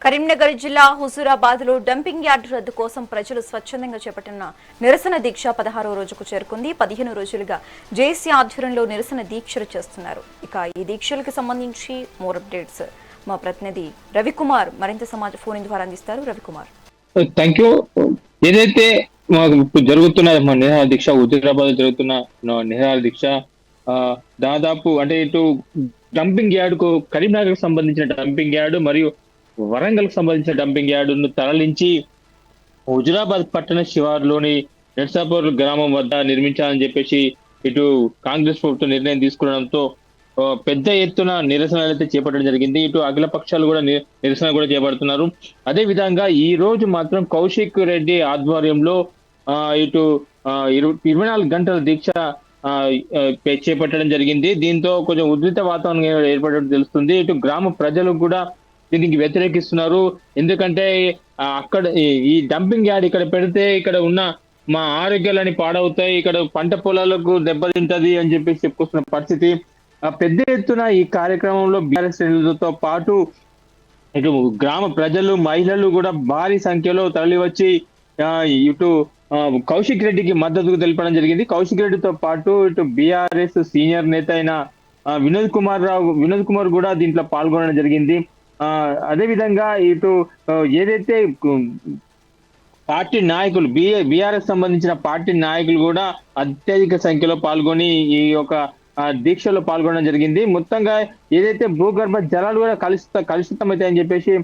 కరీంనగర్ జిల్లా హుజూరాబాద్ లో dumping yard రద్దు కోసం ప్రజలు స్వచ్ఛందంగా చేపట్టిన నిరసన దీక్ష 16వ రోజుకు చేరుకుంది. 15 రోజులుగా జేఏసీ ఆధ్వర్యంలో నిరసన దీక్షలు చేస్తున్నారు. ఇక ఈ దీక్షలకు సంబంధించి మోర్ అప్డేట్స్ మా ప్రతినిధి రవికుమార్ మరింత సమాచారం ఫోన్ ద్వారా అందిస్తారు. రవికుమార్. Thank you. ఏదైతే మాకు జరుగుతున్న నిరాహార దీక్ష, హుజూరాబాద్ జరుగుతున్న నిరాహార దీక్ష దాదాపు అంటే ఇటు డంపింగ్ యార్డ్ కు కరీంనగర్ కు సంబంధించిన డంపింగ్ యార్డ్ మరియు వరంగల్ కు సంబంధించిన డంపింగ్ యార్డును తరలించి హుజూరాబాద్ పట్టణ శివారులోని నర్సాపూర్ గ్రామం వద్ద నిర్మించాలని చెప్పేసి ఇటు కాంగ్రెస్ ప్రభుత్వం నిర్ణయం తీసుకునడంతో పెద్ద ఎత్తున నిరసనలు అయితే చేపట్టడం జరిగింది. ఇటు అఖిల పక్షాలు కూడా నిరసన కూడా చేపడుతున్నారు. అదే విధంగా ఈ రోజు మాత్రం కౌశిక్ రెడ్డి ఆధ్వర్యంలో ఇటు 24 గంటల దీక్ష చేపట్టడం జరిగింది. దీంతో కొంచెం ఉద్రిక్త వాతావరణం ఏర్పడడం తెలుస్తుంది. ఇటు గ్రామ ప్రజలు కూడా దీనికి వ్యతిరేకిస్తున్నారు. ఎందుకంటే అక్కడ ఈ డంపింగ్ యార్డ్ ఇక్కడ పెడితే ఇక్కడ ఉన్న మా ఆరోగ్యాలని పాడవుతాయి, ఇక్కడ పంట పొలాలకు దెబ్బతింటది అని చెప్పేసి చెప్పుకొస్తున్న పరిస్థితి. పెద్ద ఎత్తున ఈ కార్యక్రమంలో బీఆర్ఎస్ శ్రేణులతో పాటు ఇటు గ్రామ ప్రజలు, మహిళలు కూడా భారీ సంఖ్యలో తరలివచ్చి ఇటు కౌశిక్ రెడ్డికి మద్దతు తెలపడం జరిగింది. కౌశిక్ రెడ్డితో పాటు ఇటు బీఆర్ఎస్ సీనియర్ నేత అయిన వినోద్ కుమార్ కూడా దీంట్లో పాల్గొనడం జరిగింది. అదే విధంగా ఇటు ఏదైతే పార్టీ నాయకులు బీఆర్ఎస్ సంబంధించిన పార్టీ నాయకులు కూడా అత్యధిక సంఖ్యలో పాల్గొని ఈ యొక్క దీక్షలో పాల్గొనడం జరిగింది. మొత్తంగా ఏదైతే భూగర్భ జలాలు కూడా కలుషితమవుతాయని చెప్పేసి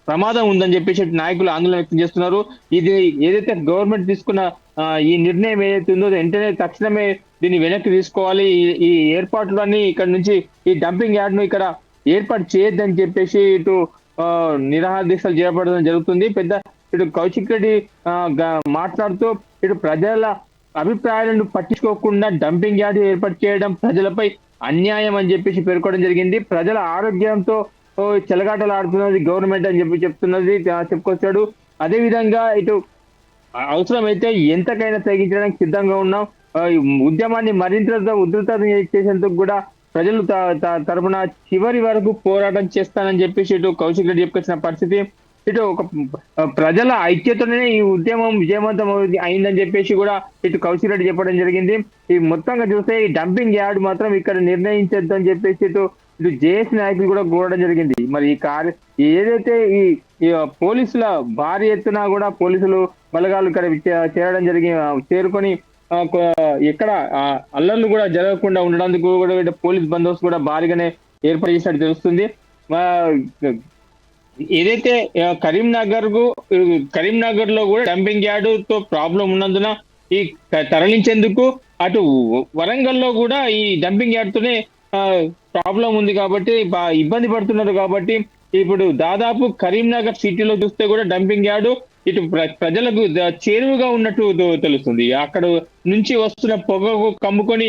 ప్రమాదం ఉందని చెప్పేసి నాయకులు ఆందోళన వ్యక్తం చేస్తున్నారు. ఇది ఏదైతే గవర్నమెంట్ తీసుకున్న ఈ నిర్ణయం ఏదైతే ఉందో వెంటనే తక్షణమే దీన్ని వెనక్కి తీసుకోవాలి. ఈ ఏర్పాట్లన్నీ ఇక్కడ నుంచి ఈ డంపింగ్ యార్డ్ ను ఇక్కడ ఏర్పాటు చేయొద్దని చెప్పేసి ఇటు నిరాహార దీక్షలు చేపట్టడం జరుగుతుంది. ఇటు కౌశిక్ రెడ్డి మాట్లాడుతూ ఇటు ప్రజల అభిప్రాయాలను పట్టించుకోకుండా డంపింగ్ యార్డ్ ఏర్పాటు చేయడం ప్రజలపై అన్యాయం అని చెప్పేసి పేర్కొనడం జరిగింది. ప్రజల ఆరోగ్యంతో చెలగాటలు ఆడుతున్నది గవర్నమెంట్ అని చెప్పుకొచ్చాడు. అదే విధంగా ఇటు అవసరమైతే ఎంతకైనా తగ్గించడానికి సిద్ధంగా ఉన్నాం, ఉద్యమాన్ని మరింత ఉధృతం చేసేందుకు కూడా ప్రజలు తరపున చివరి వరకు పోరాటం చేస్తానని చెప్పేసి ఇటు కౌశిక్ రెడ్డి చెప్పుకొచ్చిన పరిస్థితి. ఇటు ఒక ప్రజల ఐక్యతనే ఈ ఉద్యమం విజయవంతం అయిందని చెప్పేసి కూడా ఇటు కౌశిక్ రెడ్డి చెప్పడం జరిగింది. ఈ మొత్తంగా చూస్తే ఈ డంపింగ్ యార్డ్ మాత్రం ఇక్కడ నిర్ణయించొద్దని చెప్పేసి ఇటు జేఏసీ నాయకులు కూడా కోరడం జరిగింది. మరి ఏదైతే ఈ పోలీసుల భారీ ఎత్తున కూడా పోలీసులు బలగాలు ఇక్కడ చేరుకొని ఎక్కడ అల్లర్లు కూడా జరగకుండా ఉండడానికి కూడా పోలీస్ బందోబస్తు కూడా భారీగానే ఏర్పాటు చేసినట్టు తెలుస్తుంది. ఏదైతే కరీంనగర్ లో కూడా డంపింగ్ యార్డ్ తో ప్రాబ్లం ఉన్నందున ఈ తరలించేందుకు అటు వరంగల్ లో కూడా ఈ డంపింగ్ యార్డ్ తోనే ప్రాబ్లం ఉంది కాబట్టి ఇబ్బంది పడుతున్నారు. కాబట్టి ఇప్పుడు దాదాపు కరీంనగర్ సిటీలో చూస్తే కూడా డంపింగ్ యార్డు ఇటు ప్రజలకు చేరువుగా ఉన్నట్టు తెలుస్తుంది. అక్కడ నుంచి వస్తున్న పొగకు కమ్ముకొని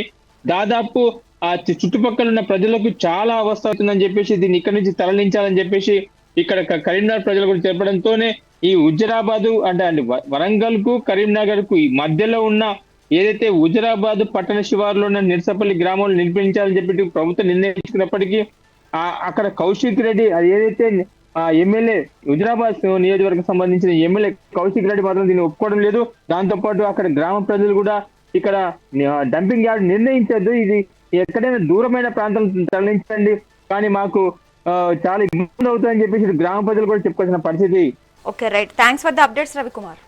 దాదాపు ఆ చుట్టుపక్కల ఉన్న ప్రజలకు చాలా అవస్థ అవుతుందని చెప్పేసి దీన్ని ఇక్కడ నుంచి తరలించాలని చెప్పేసి ఇక్కడ కరీంనగర్ ప్రజల గురించి చెప్పడంతోనే ఈ హుజూరాబాద్ అంటే వరంగల్ కు కరీంనగర్ కు ఈ మధ్యలో ఉన్న ఏదైతే హుజూరాబాద్ పట్టణ శివారులో ఉన్న నిరసపల్లి గ్రామంలో నిర్మించాలని చెప్పి ప్రభుత్వం నిర్ణయించుకున్నప్పటికీ అక్కడ కౌశిక్ రెడ్డి అది ఏదైతే ఎమ్మెల్యే హుజూరాబాద్ నియోజకవర్గం సంబంధించిన ఎమ్మెల్యే కౌశిక్ రెడ్డి మాత్రం దీన్ని ఒప్పుకోవడం లేదు. దాంతో పాటు అక్కడ గ్రామ ప్రజలు కూడా ఇక్కడ డంపింగ్ యార్డ్ నిర్ణయించద్దు, ఇది ఎక్కడైనా దూరమైన ప్రాంతం తరలించండి, కానీ మాకు చాలా ఇబ్బంది అవుతుందని చెప్పేసి గ్రామ ప్రజలు కూడా చెప్పుకోవాల్సిన పరిస్థితి. Okay, right. Thanks for the updates Ravikumar.